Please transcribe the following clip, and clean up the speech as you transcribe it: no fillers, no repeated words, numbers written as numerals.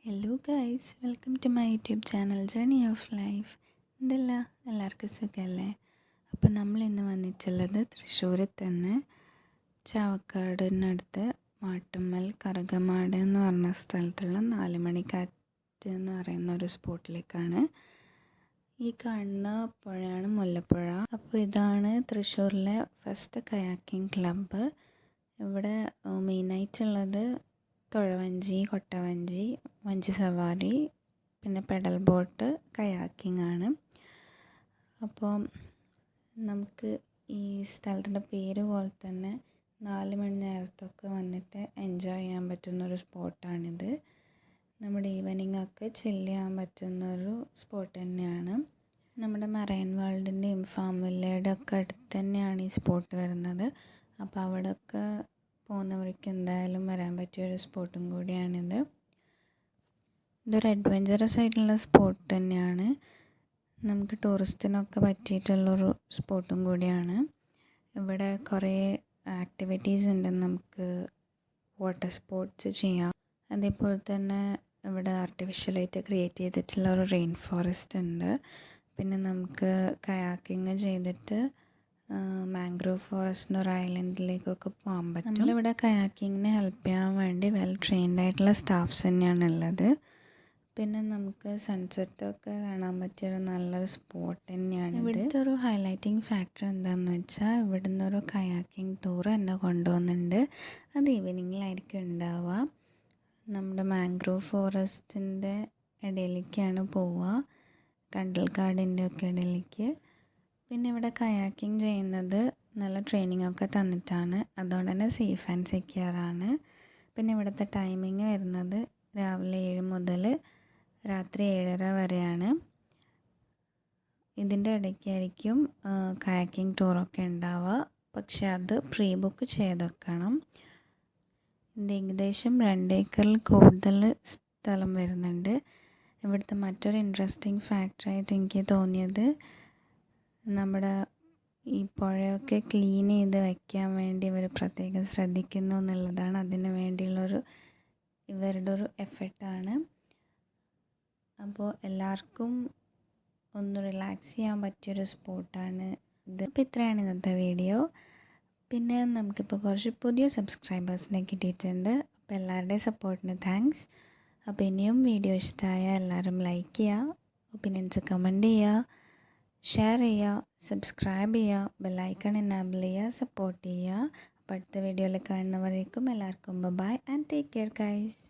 Hello guys, welcome to my YouTube channel journey of life. എന്തല്ല എല്ലാവർക്കും സുഖമല്ലേ? അപ്പോൾ നമ്മൾ ഇന്ന് വന്നിട്ടുള്ളത് തൃശ്ശൂർ തന്നെ ചാവക്കാടിനടുത്ത് മാട്ടുമ്മൽ കറുകമാട് എന്ന് പറഞ്ഞ സ്ഥലത്തുള്ള 4 മണിക്കാറ്റ് എന്ന് പറയുന്ന ഒരു സ്പോട്ടിലേക്കാണ്. ഈ കാണുന്ന പുഴയാണ് മുല്ലപ്പുഴ. അപ്പോൾ ഇതാണ് തൃശ്ശൂരിലെ ഫസ്റ്റ് കയാക്കിംഗ് ക്ലബ്ബ്. ഇവിടെ മെയിനായിട്ടുള്ളത് തുഴവഞ്ചി, കൊട്ടവഞ്ചി, വഞ്ചി സവാരി, പിന്നെ പെഡൽ ബോട്ട്, കയാക്കിംഗ് ആണ്. അപ്പോൾ നമുക്ക് ഈ സ്ഥലത്തിൻ്റെ പേര് പോലെ തന്നെ 4 മണി നേരത്തൊക്കെ വന്നിട്ട് എൻജോയ് ചെയ്യാൻ പറ്റുന്നൊരു സ്പോട്ടാണിത്. നമ്മുടെ ഈവനിങ് ഒക്കെ ചില്ല് ചെയ്യാൻ പറ്റുന്നൊരു സ്പോട്ട് തന്നെയാണ്. നമ്മുടെ മറൈൻ വേൾഡിൻ്റെയും ഫാം വില്ലയുടെ ഒക്കെ അടുത്ത് തന്നെയാണ് ഈ സ്പോട്ട് വരുന്നത്. അപ്പോൾ അവിടെയൊക്കെ പോകുന്നവർക്ക് എന്തായാലും വരാൻ പറ്റിയൊരു സ്പോട്ടും കൂടിയാണിത്. ഇതൊരു അഡ്വഞ്ചറസ് ആയിട്ടുള്ള സ്പോട്ട് തന്നെയാണ്. നമുക്ക് ടൂറിസ്റ്റിനൊക്കെ പറ്റിയിട്ടുള്ളൊരു സ്പോട്ടും കൂടിയാണ്. ഇവിടെ കുറേ ആക്ടിവിറ്റീസ് ഉണ്ട്. നമുക്ക് വാട്ടർ സ്പോർട്സ് ചെയ്യാം. അതേപോലെ തന്നെ ഇവിടെ ആർട്ടിഫിഷ്യലായിട്ട് ക്രിയേറ്റ് ചെയ്തിട്ടുള്ള ഒരു റെയിൻ ഫോറസ്റ്റ് ഉണ്ട്. പിന്നെ നമുക്ക് കയാക്കിങ് ചെയ്തിട്ട് മാംഗ്രോവ് ഫോറസ്റ്റിൻ്റെ ഒരു ഐലൻഡിലേക്കൊക്കെ പോകാൻ പറ്റും. നമ്മളിവിടെ കയാക്കിങ്ങിനെ ഹെൽപ്പ് ചെയ്യാൻ വേണ്ടി വെൽ ട്രെയിൻഡ് ആയിട്ടുള്ള സ്റ്റാഫ്സ് തന്നെയാണ് ഉള്ളത്. പിന്നെ നമുക്ക് സൺസെറ്റൊക്കെ കാണാൻ പറ്റിയൊരു നല്ലൊരു സ്പോട്ട് തന്നെയാണ്. ഇവിടുത്തെ ഒരു ഹൈലൈറ്റിംഗ് ഫാക്ടർ എന്താണെന്ന് വെച്ചാൽ ഇവിടുന്ന് ഒരു കയാക്കിംഗ് ടൂർ എന്നെ കൊണ്ടുപോകുന്നുണ്ട്. അത് ഈവനിങ്ങിലായിരിക്കും ഉണ്ടാവുക. നമ്മുടെ മാംഗ്രോവ് ഫോറസ്റ്റിൻ്റെ ഇടയിലേക്കാണ് പോവുക, കണ്ടൽക്കാടിൻ്റെ ഒക്കെ ഇടയിലേക്ക്. പിന്നെ ഇവിടെ കയാക്കിംഗ് ചെയ്യുന്നത് നല്ല ട്രെയിനിങ് ഒക്കെ തന്നിട്ടാണ്. അതുകൊണ്ട് തന്നെ സേഫ് ആൻഡ് സെക്യൂർ ആണ്. പിന്നെ ഇവിടുത്തെ ടൈമിങ് വരുന്നത് രാവിലെ 7 മുതൽ രാത്രി 7:30 വരെയാണ്. ഇതിൻ്റെ ഇടയ്ക്കായിരിക്കും കയാക്കിംഗ് ടൂറൊക്കെ ഉണ്ടാവുക. പക്ഷെ അത് പ്രീ ബുക്ക് ചെയ്ത് വെക്കണം. ഇത് ഏകദേശം 2 ഏക്കറിൽ കൂടുതൽ സ്ഥലം വരുന്നുണ്ട്. ഇവിടുത്തെ മറ്റൊരു ഇൻട്രസ്റ്റിംഗ് ഫാക്ടറായിട്ട് എനിക്ക് തോന്നിയത് നമ്മുടെ ഈ പുഴയൊക്കെ ക്ലീൻ ചെയ്ത് വയ്ക്കാൻ വേണ്ടി ഇവർ പ്രത്യേകം ശ്രദ്ധിക്കുന്നു എന്നുള്ളതാണ്. അതിന് വേണ്ടിയുള്ളൊരു ഇവരുടെ ഒരു എഫർട്ടാണ്. അപ്പോൾ എല്ലാവർക്കും ഒന്ന് റിലാക്സ് ചെയ്യാൻ പറ്റിയൊരു സ്പോട്ടാണ് ഇത്. അപ്പോൾ ഇത്രയാണ് ഇന്നത്തെ വീഡിയോ. പിന്നെ നമുക്കിപ്പോൾ കുറച്ച് പുതിയ സബ്സ്ക്രൈബേഴ്സിനെ കിട്ടിയിട്ടുണ്ട്. അപ്പോൾ എല്ലാവരുടെയും സപ്പോർട്ടിന് താങ്ക്സ്. അപ്പോൾ ഇനിയും വീഡിയോ ഇഷ്ടമായ എല്ലാവരും ലൈക്ക് ചെയ്യുക, ഒപ്പീനിയൻസ് കമൻറ്റ് ചെയ്യുക, ഷെയർ ചെയ്യുക, സബ്സ്ക്രൈബ് ചെയ്യുക, ബെല്ലൈക്കൺ എനാബിൾ ചെയ്യുക, സപ്പോർട്ട് ചെയ്യുക. അപ്പോൾ അടുത്ത വീഡിയോയിൽ കാണുന്നവരേക്കും എല്ലാവർക്കും bye and take care guys.